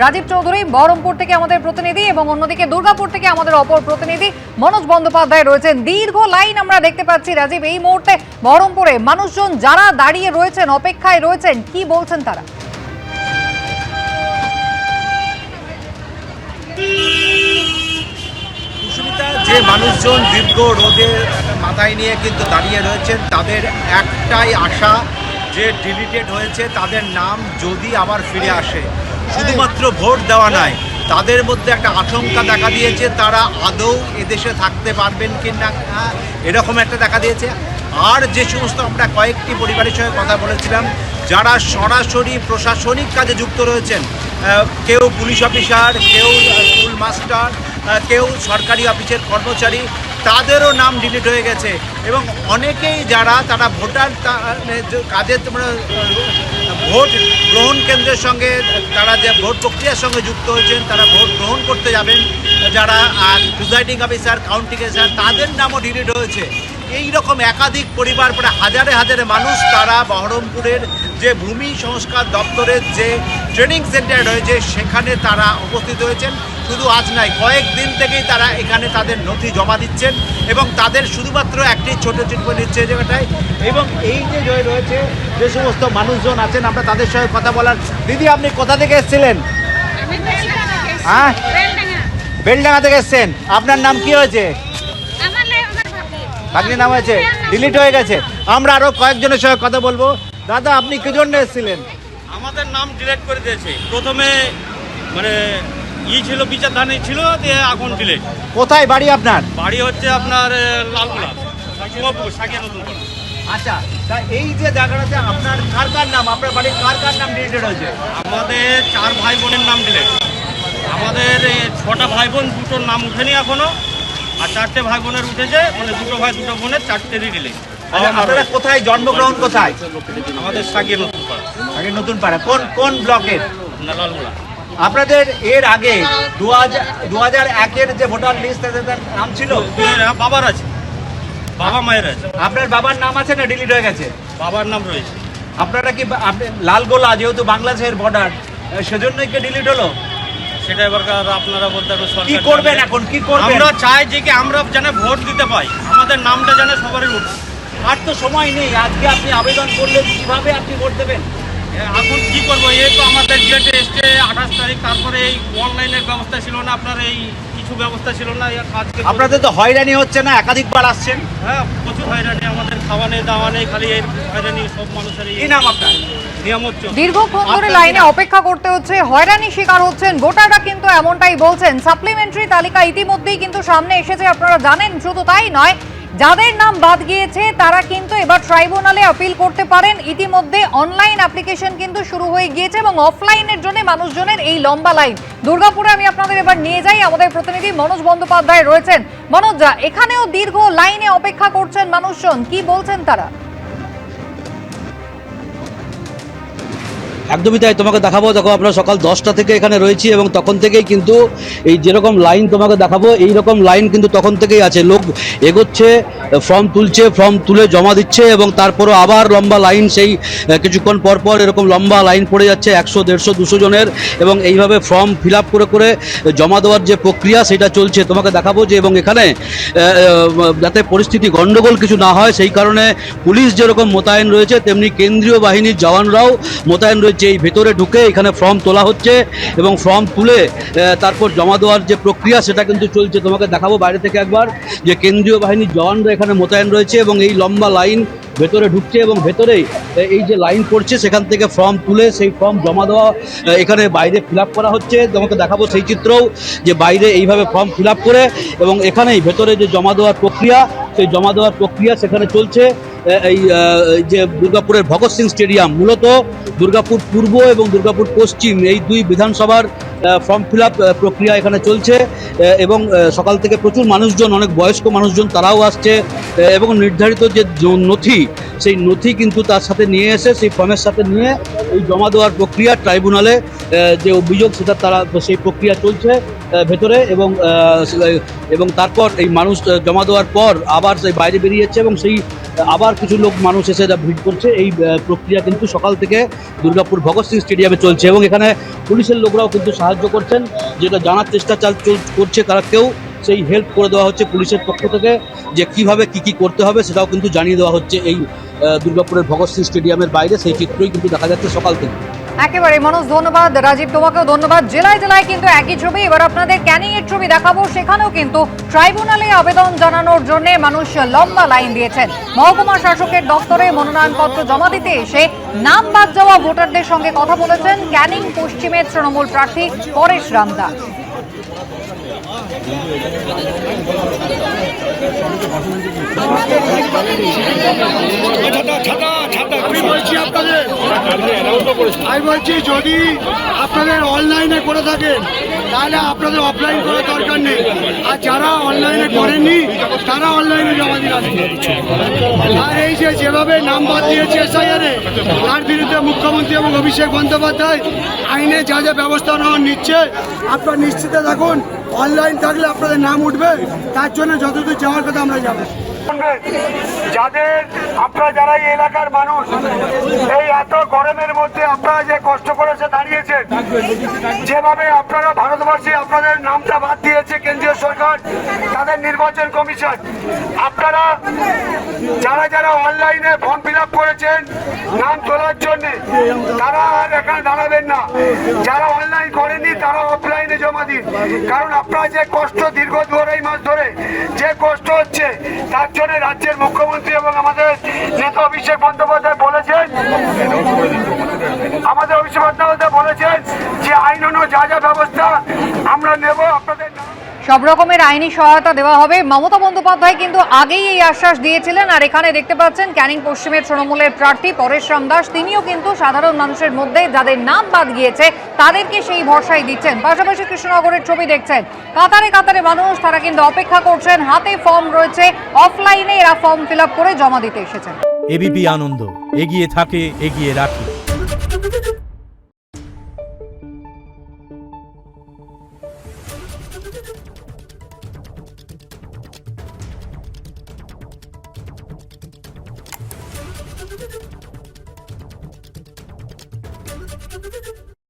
রাজীব চৌধুরী বহরমপুর থেকে আমাদের প্রতিনিধি এবং অন্যদিকে দুর্গাপুর থেকে আমাদের অপর প্রতিনিধি মনোজ বন্দ্যোপাধ্যায় রয়েছেন। দীর্ঘ লাইন আমরা দেখতে পাচ্ছি রাজীব, এই মুহূর্তে বহরমপুরে মানুষজন যারা দাঁড়িয়ে রয়েছেন, অপেক্ষায় রয়েছেন, কি বলছেন তারা? যে মানুষজন দীর্ঘ রোদের মাথায় নিয়ে কিন্তু দাঁড়িয়ে রয়েছেন, তাদের একটাই আশা যে ডিলিটেড হয়েছে তাদের নাম যদি আবার ফিরে আসে। শুধুমাত্র ভোট দেওয়া নয়, তাদের মধ্যে একটা আশঙ্কা দেখা দিয়েছে তারা আদৌ এদেশে থাকতে পারবেন কি না, এরকম একটা দেখা দিয়েছে। আর যে সমস্ত আমরা কয়েকটি পরিবারের সঙ্গে কথা বলেছিলাম যারা সরাসরি প্রশাসনিক কাজে যুক্ত রয়েছেন, কেউ পুলিশ অফিসার, কেউ স্কুল মাস্টার, কেউ সরকারি অফিসের কর্মচারী, তাদেরও নাম ডিলিট হয়ে গেছে। এবং অনেকেই যারা তারা ভোটার কাজে ভোট গ্রহণ কেন্দ্রের সঙ্গে তারা যে ভোট প্রক্রিয়ার সঙ্গে যুক্ত হয়েছেন, তারা ভোট গ্রহণ করতে যাবেন, যারা প্রিজাইডিং অফিসার, কাউন্টিং অফিসার, তাদের নামও ডিলিট হয়েছে। এই রকম একাধিক পরিবার, প্রায় হাজারে হাজারে মানুষ তারা বহরমপুরের যে ভূমি সংস্কার দপ্তরের যে ট্রেনিং সেন্টার রয়েছে সেখানে তারা উপস্থিত হয়েছেন। শুধু আজ নয়, কয়েকদিন থেকেই তারা এখানে তাদের নথি জমা দিচ্ছেন এবং তাদের শুধুমাত্র একটি ছোট চিঠি নিচ্ছে জায়গাটায়। এবং এই যে রয়েছে যে সমস্ত মানুষজন আছেন, আমরা তাদের সঙ্গে কথা বলার। দিদি, আপনি কোথা থেকে এসেছিলেন? হ্যাঁ, বেলডাঙ্গা থেকে এসছেন। আপনার নাম কি হয়েছে? ভাগ্নির নাম হয়েছে, ডিলিট হয়ে গেছে। আমরা আরো কয়েকজনের সঙ্গে কথা বলবো। দাদা, আপনি কি জন্য এসেছিলেন? আমাদের নাম ডিলিট করে দিয়েছে। প্রথমে মানে ছিল বিচারধানী ছিল, দিয়ে এখন ডিলিট। কোথায় বাড়ি আপনার? বাড়ি হচ্ছে আপনার লালগুলা, সাকিয়া নতুন। আচ্ছা, তা এই যে জায়গাটাতে আপনার কার কার নাম, আপনার বাড়ির কার কার নাম ডিলিটেড হয়েছে? আমাদের 4 ভাই বোনের নাম ডিলিট। আমাদের 6টা ভাই বোন, 2টোর নাম উঠেনি এখনো, আর 4টে ভাই বোনের উঠেছে, মানে 2টো ভাই 2টো বোনের 4টেরই ডিলিট। আপনারা কোথায় জন্মগ্রহণ, কোথায়? আমাদের সাকিয়া নতুন পাড়া। আগে নতুন পাড়া কোন ব্লকের? লালগুলা। আপনাদের এর আগে 2001-এর যে ভোটার লিস্ট তাদের নাম ছিল? বাবার আছে, বাবা মায়ের আছে। আপনার বাবার নাম আছে না ডিলিট হয়ে গেছে? বাবার নাম রয়েছে। আপনারা কি আপনি লালগোলা যেহেতু বাংলাদেশের বর্ডার, সেজন্যই কি ডিলিট হলো? সেটা এবার আপনারা বলতে পারবেন। কি করবেন এখন, কি করবেন? আমরা চাই যে কি আমরা যেন ভোট দিতে পাই, আমাদের নামটা যেন সবারই উঠে। আর তো সময় নেই, আজকে আপনি আবেদন করলেন, কিভাবে আপনি ভোট দেবেন? এখন কি করবো, এই তো আমাদের ডেটে এসছে 28 তারিখ, তারপরে এই অনলাইনের ব্যবস্থা ছিল না, আপনার এই কিছু ব্যবস্থা ছিল না। আপনাদের তো হয়রানি হচ্ছে না? একাধিকবার আসছেন। হ্যাঁ, প্রচুর হয়রানি, আমাদের খাওয়া নেই, দাওয়া নেই, খালি এই হয়রানি সব মানুষের। কি নাম আপনার? দীর্ঘক্ষণ ধরে লাইনে অপেক্ষা করতে হচ্ছে, হয়রানি শিকার হচ্ছেন ভোটাররা, কিন্তু এমনটাই বলছেন। সাপ্লিমেন্টারি তালিকা ইতিমধ্যেই কিন্তু সামনে এসেছে, আপনারা জানেন। শুধু তাই নয়, যাদের নাম বাদ গিয়েছে তারা কিন্তু এবার ট্রাইব্যুনালে আপিল করতে পারেন। ইতিমধ্যে অনলাইন অ্যাপ্লিকেশন কিন্তু শুরু হয়ে গিয়েছে এবং অফলাইনের জন্য মানুষজনের এই লম্বা লাইন। দুর্গাপুরে আমি আপনাদের এবার নিয়ে যাই, আমাদের প্রতিনিধি মনোজ বন্দ্যোপাধ্যায় রয়েছেন। মনোজ, এখানেও দীর্ঘ লাইনে অপেক্ষা করছেন মানুষজন, কি বলছেন তারা? একদমই তাই, তোমাকে দেখাবো। দেখো, আমরা সকাল 10টা থেকে এখানে রয়েছি এবং তখন থেকেই কিন্তু এই যেরকম লাইন তোমাকে দেখাবো, এই রকম লাইন কিন্তু তখন থেকেই আছে। লোক এগোচ্ছে, ফর্ম তুলছে, ফর্ম তুলে জমা দিচ্ছে এবং তারপরও আবার লম্বা লাইন, সেই কিছুক্ষণ পর পর এরকম লম্বা লাইন পড়ে যাচ্ছে 100, 150, 200 জনের। এবং এইভাবে ফর্ম ফিল আপ করে করে জমা দেওয়ার যে প্রক্রিয়া সেটা চলছে। তোমাকে দেখাবো যে এবং এখানে যাতে পরিস্থিতি গণ্ডগোল কিছু না হয় সেই কারণে পুলিশ যেরকম মোতায়েন রয়েছে, তেমনি কেন্দ্রীয় বাহিনীর জওয়ানরাও মোতায়েন রয়েছে। এই ভেতরে ঢুকে এখানে ফর্ম তোলা হচ্ছে এবং ফর্ম তুলে তারপর জমা দেওয়ার যে প্রক্রিয়া সেটা কিন্তু চলছে। তোমাকে দেখাবো বাইরে থেকে একবার যে কেন্দ্রীয় বাহিনীর জওয়ানরা এখানে মোতায়েন রয়েছে এবং এই লম্বা লাইন ভেতরে ঢুকছে এবং ভেতরেই এই যে লাইন পড়ছে সেখান থেকে ফর্ম তুলে সেই ফর্ম জমা দেওয়া এখানে বাইরে ফিল আপ করা হচ্ছে। তোমাকে দেখাবো সেই চিত্রও, যে বাইরে এইভাবে ফর্ম ফিল আপ করে এবং এখানেই ভেতরে যে জমা দেওয়ার প্রক্রিয়া, সেই জমা দেওয়ার প্রক্রিয়া সেখানে চলছে। এই যে দুর্গাপুরের ভগৎ সিং স্টেডিয়াম, মূলত দুর্গাপুর পূর্ব এবং দুর্গাপুর পশ্চিম এই দুই বিধানসভার ফর্ম ফিল আপ প্রক্রিয়া এখানে চলছে এবং সকাল থেকে প্রচুর মানুষজন, অনেক বয়স্ক মানুষজন তারাও আসছে এবং নির্ধারিত যে নথি, সেই নথি কিন্তু তার সাথে নিয়ে এসে সেই ফর্মের সাথে নিয়ে এই জমা দেওয়ার প্রক্রিয়া ট্রাইব্যুনালে যে অভিযোগ সেটা তারা সেই প্রক্রিয়া চলছে ভেতরে, এবং তারপর এই মানুষ জমা দেওয়ার পর আবার সেই বাইরে বেরিয়ে যাচ্ছে এবং সেই আবার কিছু লোক মানুষ এসে ভিড় করছে। এই প্রক্রিয়া কিন্তু সকাল থেকে দুর্গাপুর ভগৎ সিং স্টেডিয়ামে চলছে এবং এখানে পুলিশের লোকরাও কিন্তু সাহায্য করছেন, যেটা জানার চেষ্টা করছে তারা কেউ সেই হেল্প করে দেওয়া হচ্ছে পুলিশের পক্ষ থেকে, যে কিভাবে কি করতে হবে সেটাও কিন্তু জানিয়ে দেওয়া হচ্ছে এই দুর্গাপুরের ভগৎ সিং স্টেডিয়ামের বাইরে। সেই চিত্রই কিন্তু দেখা যাচ্ছে সকাল থেকে। একেবারে মনোজ, ধন্যবাদ। রাজীব, তোমাকেও ধন্যবাদ। জেলায় জেলায় কিন্তু একই ছবি। এবার আপনাদের ক্যানিং এর ছবি দেখাবো। সেখানেও কিন্তু ট্রাইব্যুনালে আবেদন জানানোর জন্য মানুষ লম্বা লাইন দিয়েছেন। মহকুমা শাসকের দপ্তরে মনোনয়নপত্র জমা দিতে এসে নাম বাদ যাওয়া ভোটারদের সঙ্গে কথা বলেছেন ক্যানিং পশ্চিমের তৃণমূল প্রার্থী পরেশ রামদাস। আমি বলছি যদি আপনাদের অনলাইনে করে থাকেন তাহলে আপনাদের অফলাইন করার দরকার নেই, আর যারা অনলাইনে করেননি তারা অনলাইনে জমা দিয়ে আসবে। আর এই যেভাবে নাম বাদ দিয়েছে এসআইআরে, তার বিরুদ্ধে মুখ্যমন্ত্রী এবং অভিষেক বন্দ্যোপাধ্যায় আইনে যা যা ব্যবস্থা নেওয়া নিচ্ছে, আপনারা নিশ্চিত থাকুন অনলাইন থাকলে আপনাদের নাম উঠবে। তার জন্য যতদূর যাওয়ার কথা আমরা যাবো। যারা এই এলাকার মানুষ, এই এত গরমের মধ্যে আপনারা যে কষ্ট করেছে দাঁড়িয়েছেন, যেভাবে আপনারা ভারতবর্ষে আপনাদের নামটা বাদ দিয়েছে কেন্দ্রীয় সরকার, তাদের নির্বাচন কমিশন, আপনারা যারা যারা অনলাইনে ফর্ম ফিল আপ করেছেন নাম তোলার জন্য, তারা আর এখানে দাঁড়াবেন না। যারা অনলাইন করেনি তারা অফলাইনে জমা দিন, কারণ আপনারা যে কষ্ট দীর্ঘ 2.5 মাস ধরে যে কষ্ট হচ্ছে, তার জন্য রাজ্যের মুখ্যমন্ত্রী এবং আমাদের নেতা অভিষেক বন্দ্যোপাধ্যায় বলেছেন, যে আইন যা যা ব্যবস্থা আমরা নেব আপনাদের সব রকমের আইনি সহায়তা দেওয়া হবে। মমতা বন্দ্যোপাধ্যায় কিন্তু আগেই এই আশ্বাস দিয়েছিলেন। আর এখানে দেখতে পাচ্ছেন ক্যানিং পশ্চিমের তৃণমূলের প্রার্থী পরেশ রামদাস, তিনিও কিন্তু সাধারণ মানুষের মধ্যে যাদের নাম বাদ গিয়েছে তাদেরকে সেই ভরসাই দিচ্ছেন। পাশাপাশি কৃষ্ণনগরের ছবি দেখছেন, কাতারে কাতারে মানুষ, তারা কিন্তু অপেক্ষা করছেন, হাতে ফর্ম রয়েছে, অফলাইনে এরা ফর্ম ফিল আপ করে জমা দিতে এসেছেন। এবিপি আনন্দ, এগিয়ে থাকে, এগিয়ে রাখে। Thank you.